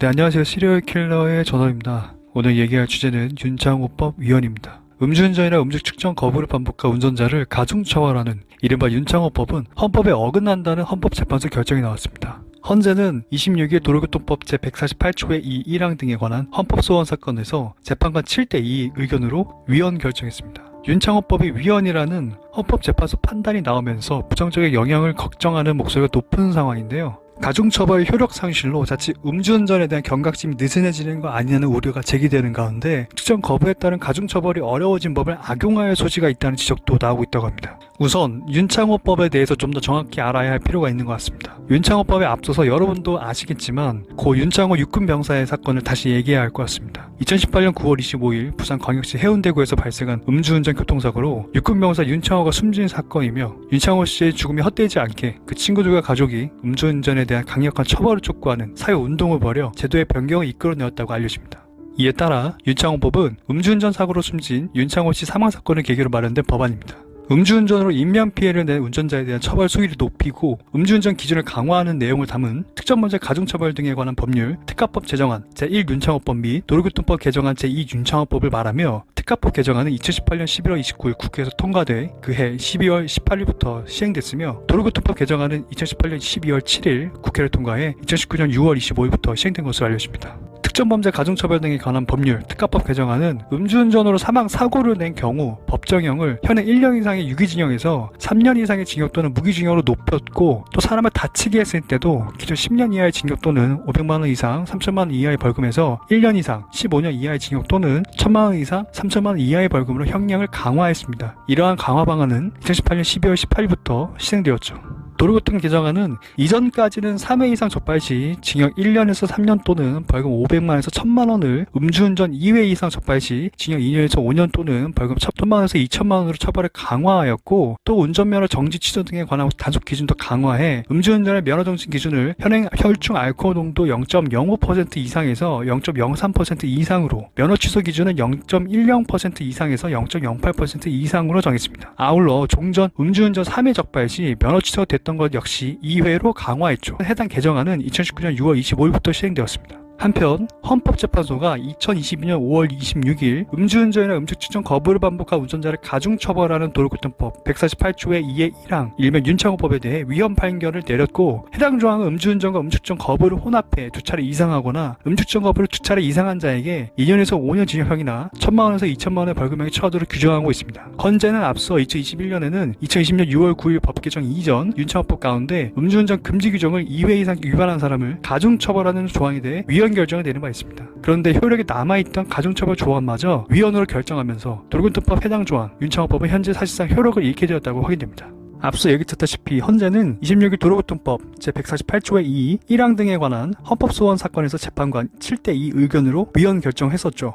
네, 안녕하세요. 시리얼 킬러의 전원입니다. 오늘 얘기할 주제는 윤창호법 위헌입니다. 음주운전이나 음주 측정 거부를 반복한 운전자를 가중처벌하는 이른바 윤창호법은 헌법에 어긋난다는 헌법재판소 결정이 나왔습니다. 헌재는 26일 도로교통법 제148조의 2, 1항 등에 관한 헌법소원 사건에서 재판관 7대2 의견으로 위헌 결정했습니다. 윤창호법이 위헌이라는 헌법재판소 판단이 나오면서 부정적인 영향을 걱정하는 목소리가 높은 상황인데요. 가중처벌 효력 상실로 자칫 음주운전에 대한 경각심이 느슨해지는 거 아니냐는 우려가 제기되는 가운데 측정 거부에 따른 가중처벌이 어려워진 법을 악용할 소지가 있다는 지적도 나오고 있다고 합니다. 우선 윤창호법에 대해서 좀 더 정확히 알아야 할 필요가 있는 것 같습니다. 윤창호법에 앞서서 여러분도 아시겠지만 고 윤창호 육군병사의 사건을 다시 얘기해야 할 것 같습니다. 2018년 9월 25일 부산광역시 해운대구에서 발생한 음주운전 교통사고로 육군병사 윤창호가 숨진 사건이며 윤창호 씨의 죽음이 헛되지 않게 그 친구들과 가족이 음주운전에 대한 강력한 처벌을 촉구하는 사회운동을 벌여 제도의 변경을 이끌어내었다고 알려집니다. 이에 따라 윤창호법은 음주운전 사고로 숨진 윤창호 씨 사망사건을 계기로 마련된 법안입니다. 음주운전으로 인명피해를 낸 운전자에 대한 처벌 수위를 높이고 음주운전 기준을 강화하는 내용을 담은 특정범죄 가중처벌 등에 관한 법률 특가법 제정안 제1윤창호법 및 도로교통법 개정안 제2윤창호법을 말하며 특가법 개정안은 2018년 11월 29일 국회에서 통과돼 그해 12월 18일부터 시행됐으며 도로교통법 개정안은 2018년 12월 7일 국회를 통과해 2019년 6월 25일부터 시행된 것으로 알려집니다. 특정범죄 가중처벌 등에 관한 법률 특가법 개정안은 음주운전으로 사고를 낸 경우 법정형을 현행 1년 이상의 유기징역에서 3년 이상의 징역 또는 무기징역으로 높였고 또 사람을 다치게 했을 때도 기존 10년 이하의 징역 또는 500만원 이상 3천만원 이하의 벌금에서 1년 이상 15년 이하의 징역 또는 1천만원 이상 3천만원 이하의 벌금으로 형량을 강화했습니다. 이러한 강화 방안은 2018년 12월 18일부터 시행되었죠. 도로교통 개정안은 이전까지는 3회 이상 적발 시 징역 1년에서 3년 또는 벌금 500만원에서 1000만원을 음주운전 2회 이상 적발 시 징역 2년에서 5년 또는 벌금 1000만원에서 2천만원으로 처벌을 강화하였고 또 운전면허 정지 취소 등에 관한 단속 기준도 강화해 음주운전의 면허 정지 기준을 현행 혈중 알코올 농도 0.05% 이상에서 0.03% 이상으로 면허 취소 기준은 0.10% 이상에서 0.08% 이상으로 정했습니다. 아울러 종전 음주운전 3회 적발 시 면허 취소가 됐던 것 역시 2회로 강화했죠. 해당 개정안은 2019년 6월 25일부터 시행되었습니다. 한편 헌법재판소가 2022년 5월 26일 음주운전이나 음주 측정 거부를 반복한 운전자를 가중처벌하는 도로교통법 148조의 2의 1항 일명 윤창호법에 대해 위헌 판결을 내렸고 해당 조항은 음주운전과 음주측정 거부를 혼합해 두 차례 이상하거나 음주측정 거부를 두 차례 이상한 자에게 2년에서 5년 징역형이나 1000만원에서 2천만원의 벌금형의 처하도록 규정하고 있습니다. 헌재는 앞서 2021년에는 2020년 6월 9일 법 개정 이전 윤창호법 가운데 음주운전 금지 규정을 2회 이상 위반한 사람을 가중처벌하는 조항에 대해 위헌 결정을 내린 바 있습니다. 그런데 효력이 남아있던 가중처벌 조항마저 위헌으로 결정하면서 도로교통법 해당 조항 윤창호법은 현재 사실상 효력을 잃게 되었다고 확인됩니다. 앞서 얘기했다시피 헌재는 26일 도로교통법 제148조의 2, 1항 등에 관한 헌법소원 사건에서 재판관 7대2 의견으로 위헌 결정했었죠.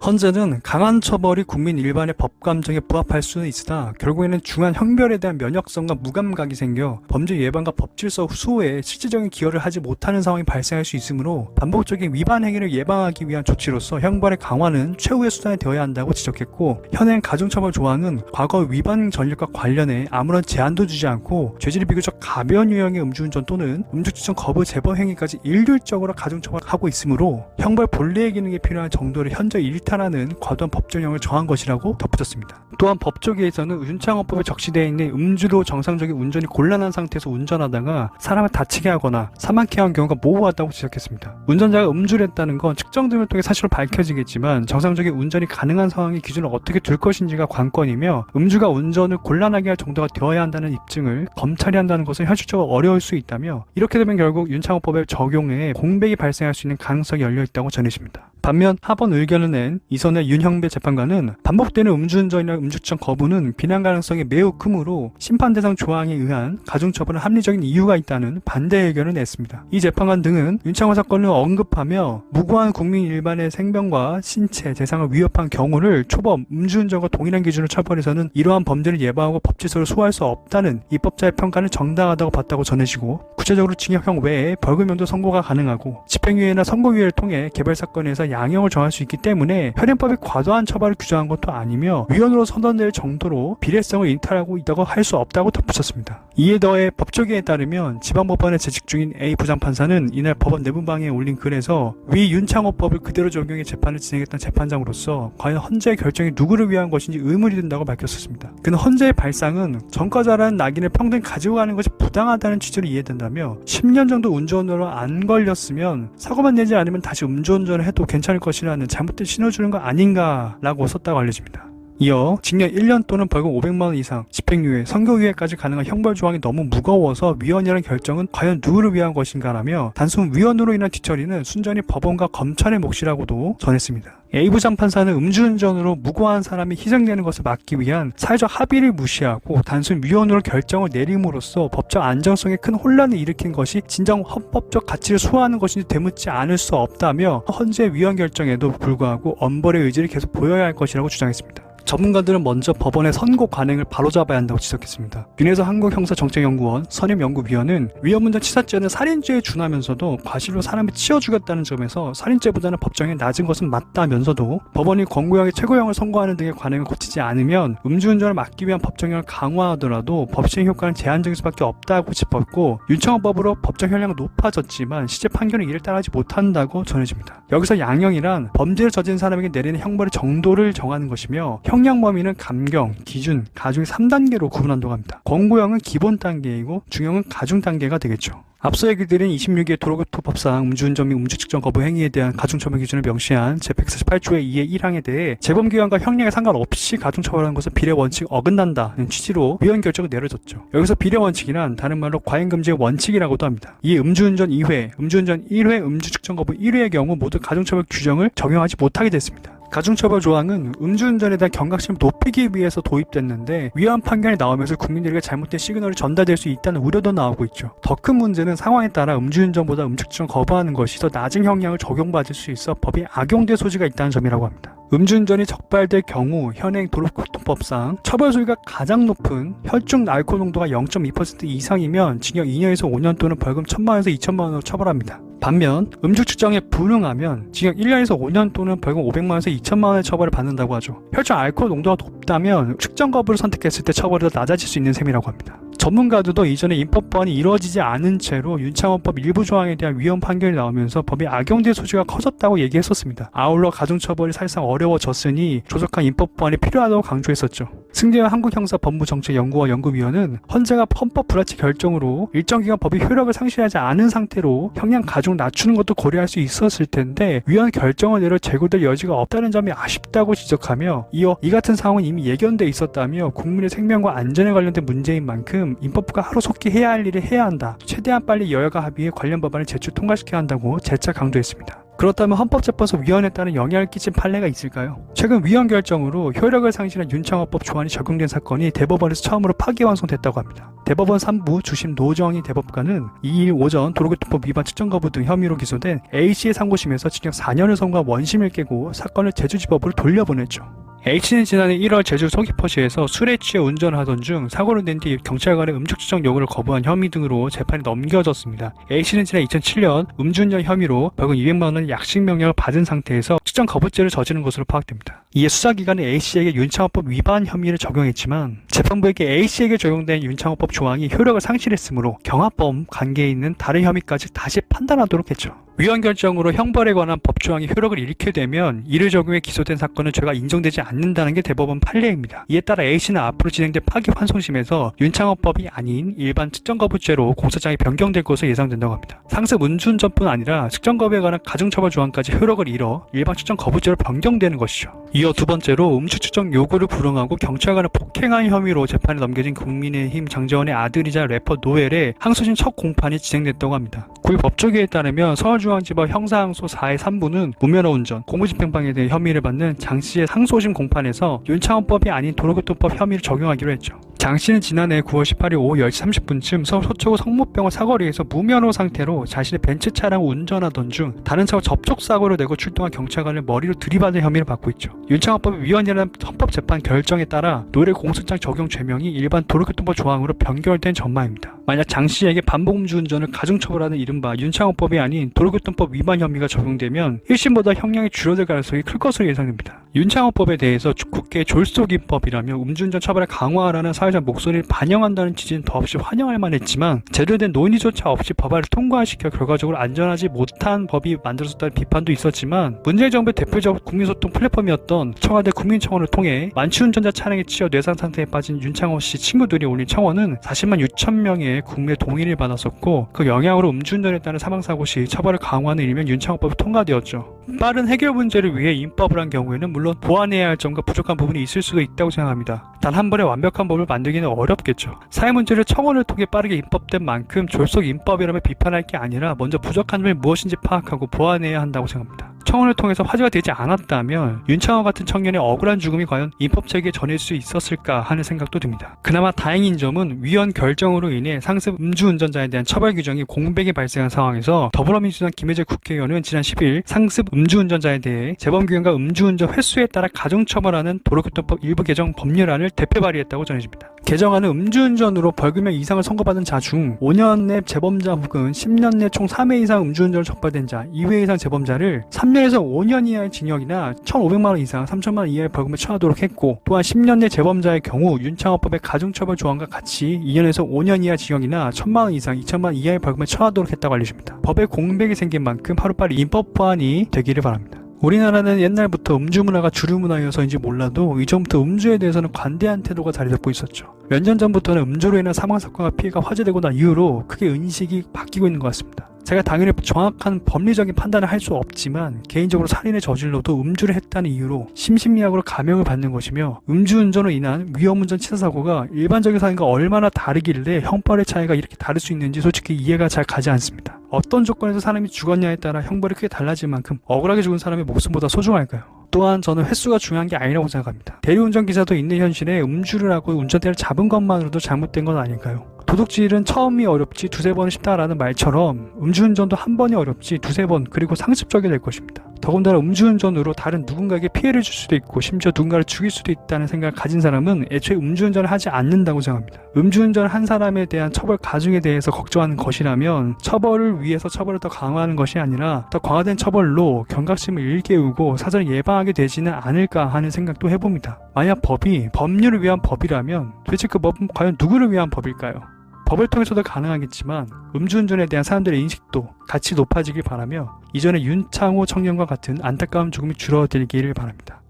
헌재는 강한 처벌이 국민 일반의 법감정에 부합할 수는 있으나 결국에는 중한 형별에 대한 면역성과 무감각이 생겨 범죄 예방과 법질서 수호에 실질적인 기여를 하지 못하는 상황이 발생할 수 있으므로 반복적인 위반 행위를 예방하기 위한 조치로서 형벌의 강화는 최후의 수단이 되어야 한다고 지적했고 현행 가중처벌 조항은 과거 위반 전력과 관련해 아무런 제한도 주지 않고 죄질이 비교적 가벼운 유형의 음주운전 또는 음주추천 거부 재범 행위까지 일률적으로 가중처벌하고 있으므로 형벌 본래의 기능에 필요한 정도를 현저 일탈하는 과도한 법정형을 정한 것이라고 덧붙였습니다. 또한 법조계에서는 윤창호법에 적시되어 있는 음주로 정상적인 운전이 곤란한 상태에서 운전하다가 사람을 다치게 하거나 사망케 한 경우가 모호하다고 지적했습니다. 운전자가 음주를 했다는 건 측정 등을 통해 사실로 밝혀지겠지만 정상적인 운전이 가능한 상황의 기준을 어떻게 둘 것인지가 관건이며 음주가 운전을 곤란하게 할 정도가 되어야 한다는 입증을 검찰이 한다는 것은 현실적으로 어려울 수 있다며 이렇게 되면 결국 윤창호법의 적용에 공백이 발생할 수 있는 가능성이 열려있다고 전해집니다. 반면 하번 의견을 낸 이선의 윤형배 재판관은 반복되는 음주운전이나 음주측정 거부는 비난 가능성이 매우 크므로 심판 대상 조항에 의한 가중처벌은 합리적인 이유가 있다는 반대 의견을 냈습니다. 이 재판관 등은 윤창호 사건을 언급하며 무고한 국민 일반의 생명과 신체, 재산을 위협한 경우를 초범 음주운전과 동일한 기준으로 처벌해서는 이러한 범죄를 예방하고 법질서를 소화할 수 없다는 입법자의 평가는 정당하다고 봤다고 전해지고 구체적으로 징역형 외에 벌금형도 선고가 가능하고 집행유예나 선고유예를 통해 개별 사건에서 양형을 정할 수 있기 때문에 현행법이 과도한 처벌을 규정한 것도 아니며 위헌으로 선언될 정도로 비례성을 인탈하고 있다고 할 수 없다고 덧붙였습니다. 이에 더해 법조계에 따르면 지방법원에 재직 중인 A 부장판사는 이날 법원 내부방에 올린 글에서 위 윤창호법을 그대로 적용해 재판을 진행했던 재판장으로서 과연 헌재의 결정이 누구를 위한 것인지 의문이 든다고 밝혔었습니다. 그는 헌재의 발상은 전과자라는 낙인을 평생 가지고 가는 것이 부당하다는 취지로 이해된다며 10년 정도 음주운전으로 안 걸렸으면 사고만 내지 않으면 다시 음주운전을 해도 괜찮을 것이라는 잘못된 신호를 주는 거 아닌가라고 썼다고 알려집니다. 이어 징역 1년 또는 벌금 500만원 이상, 집행유예, 선고유예까지 가능한 형벌 조항이 너무 무거워서 위헌이라는 결정은 과연 누구를 위한 것인가라며 단순 위헌으로 인한 뒤처리는 순전히 법원과 검찰의 몫이라고도 전했습니다. A 부장판사는 음주운전으로 무고한 사람이 희생되는 것을 막기 위한 사회적 합의를 무시하고 단순 위헌으로 결정을 내림으로써 법적 안정성에 큰 혼란을 일으킨 것이 진정 헌법적 가치를 수호하는 것인지 되묻지 않을 수 없다며 헌재 위헌 결정에도 불구하고 엄벌의 의지를 계속 보여야 할 것이라고 주장했습니다. 전문가들은 먼저 법원의 선고 관행을 바로잡아야 한다고 지적했습니다. 윤혜서 한국형사정책연구원 선임연구위원은 위헌문전 치사죄는 살인죄에 준하면서도 과실로 사람을 치어 죽였다는 점에서 살인죄보다는 법정이 낮은 것은 맞다면서도 법원이 권고형의 최고형을 선고하는 등의 관행을 고치지 않으면 음주운전을 막기 위한 법정형을 강화하더라도 법시행 효과는 제한적일 수밖에 없다고 짚었고 윤창호법으로 법정 형량은 높아졌지만 실제 판결은 이를 따라하지 못한다고 전해집니다. 여기서 양형이란 범죄를 저지른 사람에게 내리는 형벌의 정도를 정하는 것이며 형량 범위는 감경, 기준, 가중 3단계로 구분한다고 합니다. 권고형은 기본 단계이고 중형은 가중 단계가 되겠죠. 앞서 얘기 드린 26일 도로교통법상 음주운전 및 음주 측정 거부 행위에 대한 가중처벌 기준을 명시한 제148조의 2의 1항에 대해 재범기간과 형량에 상관없이 가중처벌하는 것은 비례원칙 어긋난다는 취지로 위헌 결정을 내려졌죠. 여기서 비례원칙이란 다른 말로 과잉금지의 원칙이라고도 합니다. 이에 음주운전 2회, 음주운전 1회, 음주 측정 거부 1회의 경우 모두 가중처벌 규정을 적용하지 못하게 됐습니다. 가중처벌 조항은 음주운전에 대한 경각심을 높이기 위해서 도입됐는데 위헌 판결이 나오면서 국민들에게 잘못된 시그널이 전달될 수 있다는 우려도 나오고 있죠. 더 큰 문제는 상황에 따라 음주운전보다 음주측정 거부하는 것이 더 낮은 형량을 적용받을 수 있어 법이 악용될 소지가 있다는 점이라고 합니다. 음주운전이 적발될 경우 현행 도로교통법상 처벌 수위가 가장 높은 혈중 알코올 농도가 0.2% 이상이면 징역 2년에서 5년 또는 벌금 1,000만원에서 2,000만원으로 처벌합니다. 반면 음주 측정에 불응하면 징역 1년에서 5년 또는 벌금 500만원에서 2,000만원의 처벌을 받는다고 하죠. 혈중 알코올 농도가 높다면 측정 거부를 선택했을 때 처벌이 더 낮아질 수 있는 셈이라고 합니다. 전문가들도 이전에 입법 보완이 이루어지지 않은 채로 윤창호법 일부 조항에 대한 위헌 판결이 나오면서 법이 악용될 소지가 커졌다고 얘기했었습니다. 아울러 가중처벌이 사실상 어려워졌으니 조속한 입법 보완이 필요하다고 강조했었죠. 승재현 한국형사법무정책연구원 연구위원은 헌재가 헌법 불합치 결정으로 일정 기간 법이 효력을 상실하지 않은 상태로 형량 가중 낮추는 것도 고려할 수 있었을 텐데 위헌 결정을 내려 재고될 여지가 없다는 점이 아쉽다고 지적하며 이어 이 같은 상황은 이미 예견돼 있었다며 국민의 생명과 안전에 관련된 문제인 만큼 입법부가 하루속히 해야 할 일을 해야 한다. 최대한 빨리 여야가 합의해 관련 법안을 제출 통과시켜야 한다고 재차 강조했습니다. 그렇다면 헌법재판소위원회에 따른 영향을 끼친 판례가 있을까요? 최근 위헌 결정으로 효력을 상실한 윤창호법 조항이 적용된 사건이 대법원에서 처음으로 파기환송됐다고 합니다. 대법원 3부 주심 노정희 대법관은 2일 오전 도로교통법 위반 측정 거부 등 혐의로 기소된 A씨의 상고심에서 징역 4년을 선고한 원심을 깨고 사건을 제주지법으로 돌려보냈죠. H는 지난해 1월 제주 서귀포시에서 술에 취해 운전을 하던 중 사고를 낸 뒤 경찰관의 음주 측정 요구를 거부한 혐의 등으로 재판이 넘겨졌습니다. H는 지난 2007년 음주운전 혐의로 벌금 200만원 약식 명령을 받은 상태에서 측정 거부죄를 저지른 것으로 파악됩니다. 이에 수사기관은 A씨에게 윤창호법 위반 혐의를 적용했지만 재판부에게 A씨에게 적용된 윤창호법 조항이 효력을 상실했으므로 경합범 관계에 있는 다른 혐의까지 다시 판단하도록 했죠. 위헌 결정으로 형벌에 관한 법조항이 효력을 잃게 되면 이를 적용해 기소된 사건은 죄가 인정되지 않는다는 게 대법원 판례입니다. 이에 따라 A씨는 앞으로 진행될 파기환송심에서 윤창호법이 아닌 일반 측정거부죄로 공소장이 변경될 것으로 예상된다고 합니다. 상습 음주운전뿐 아니라 측정거부에 관한 가중처벌 조항까지 효력을 잃어 일반 측정거부죄로 변경되는 것이죠. 이어 두 번째로 음주 측정 요구를 불응하고 경찰관을 폭행한 혐의로 재판에 넘겨진 국민의힘 장제원의 아들이자 래퍼 노엘의 항소심 첫 공판이 진행됐다고 합니다. 구 법조계에 따르면 서울중앙지법 형사항소 4의 3부는 무면허 운전, 공무집행방해에 대해 혐의를 받는 장 씨의 항소심 공판에서 윤창호법이 아닌 도로교통법 혐의를 적용하기로 했죠. 장 씨는 지난해 9월 18일 오후 10시 30분쯤 서울 서초구 성모병원 사거리에서 무면허 상태로 자신의 벤츠 차량을 운전하던 중 다른 차와 접촉사고를 내고 출동한 경찰관을 머리로 들이받은 혐의를 받고 있죠. 윤창호법 위헌이라는 헌법재판 결정에 따라 노래 공소장 적용 죄명이 일반 도로교통법 조항으로 변경된 전망입니다. 만약 장 씨에게 반복 음주운전을 가중처벌하는 이른바 윤창호법이 아닌 도로교통법 위반 혐의가 적용되면 1심보다 형량이 줄어들 가능성이 클 것으로 예상됩니다. 윤창호법에 대해서 국회 졸속입법이라며 음주운전 처벌을 강화하라는 사회적 목소리를 반영한다는 취지는 더없이 환영할 만했지만 제대로 된 논의조차 없이 법안을 통과시켜 결과적으로 안전하지 못한 법이 만들어졌다는 비판도 있었지만 문재인 정부의 대표적 국민소통 플랫폼이었던 청와대 국민청원을 통해 만취운전자 차량에 치여 뇌상 상태에 빠진 윤창호 씨 친구들이 올린 청원은 40만 6천 명의 국민의 동의를 받았었고 그 영향으로 음주운전에 따른 사망사고 시 처벌을 강화하는 일명 윤창호법이 통과되었죠. 빠른 해결 문제를 위해 입법을 한 경우에는 물론 보완해야 할 점과 부족한 부분이 있을 수도 있다고 생각합니다. 단 한 번에 완벽한 법을 만들기는 어렵겠죠. 사회 문제를 청원을 통해 빠르게 입법된 만큼 졸속 입법이라면 비판할 게 아니라 먼저 부족한 점이 무엇인지 파악하고 보완해야 한다고 생각합니다. 청원을 통해서 화제가 되지 않았다면 윤창호 같은 청년의 억울한 죽음이 과연 입법체계에 전해질 수 있었을까 하는 생각도 듭니다. 그나마 다행인 점은 위헌 결정으로 인해 상습 음주운전자에 대한 처벌 규정이 공백이 발생한 상황에서 더불어민주당 김혜재 국회의원은 지난 10일 상습 음주운전자에 대해 재범규칙과 음주운전 횟수에 따라 가중처벌하는 도로교통법 일부 개정 법률안을 대표 발의했다고 전해집니다. 개정안은 음주운전으로 벌금형 이상을 선고받은 자 중 5년 내 재범자 혹은 10년 내 총 3회 이상 음주운전을 적발된 자 2회 이상 재범자를 3년에서 5년 이하의 징역이나 1,500만원 이상 3천만원 이하의 벌금을 처하도록 했고 또한 10년 내 재범자의 경우 윤창호법의 가중처벌 조항과 같이 2년에서 5년 이하 징역이나 1,000만원 이상 2천만원 이하의 벌금을 처하도록 했다고 알려집니다. 법에 공백이 생긴 만큼 하루빨리 입법 보완이 되기를 바랍니다. 우리나라는 옛날부터 음주 문화가 주류 문화여서인지 몰라도 이전부터 음주에 대해서는 관대한 태도가 자리 잡고 있었죠. 몇 년 전부터는 음주로 인한 사망사건과 피해가 화제되고 난 이후로 크게 인식이 바뀌고 있는 것 같습니다. 제가 당연히 정확한 법리적인 판단을 할 수 없지만 개인적으로 살인을 저질러도 음주를 했다는 이유로 심신미약으로 감형을 받는 것이며 음주운전으로 인한 위험운전 치사사고가 일반적인 사람과 얼마나 다르길래 형벌의 차이가 이렇게 다를 수 있는지 솔직히 이해가 잘 가지 않습니다. 어떤 조건에서 사람이 죽었냐에 따라 형벌이 크게 달라질 만큼 억울하게 죽은 사람의 목숨보다 소중할까요? 또한 저는 횟수가 중요한 게 아니라고 생각합니다. 대리운전 기사도 있는 현실에 음주를 하고 운전대를 잡은 것만으로도 잘못된 건 아닐까요? 도둑질은 처음이 어렵지 두세 번은 쉽다라는 말처럼 음주운전도 한 번이 어렵지 두세 번 그리고 상습적이 될 것입니다. 더군다나 음주운전으로 다른 누군가에게 피해를 줄 수도 있고 심지어 누군가를 죽일 수도 있다는 생각을 가진 사람은 애초에 음주운전을 하지 않는다고 생각합니다. 음주운전을 한 사람에 대한 처벌 가중에 대해서 걱정하는 것이라면 처벌을 위해서 처벌을 더 강화하는 것이 아니라 더 강화된 처벌로 경각심을 일깨우고 사전에 예방하게 되지는 않을까 하는 생각도 해봅니다. 만약 법이 법률을 위한 법이라면 도대체 그 법은 과연 누구를 위한 법일까요? 법을 통해서도 가능하겠지만 음주운전에 대한 사람들의 인식도 같이 높아지길 바라며 이전의 윤창호 청년과 같은 안타까운 죽음이 줄어들기를 바랍니다.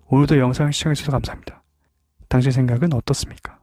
오늘도 영상을 시청해주셔서 감사합니다. 당신의 생각은 어떻습니까?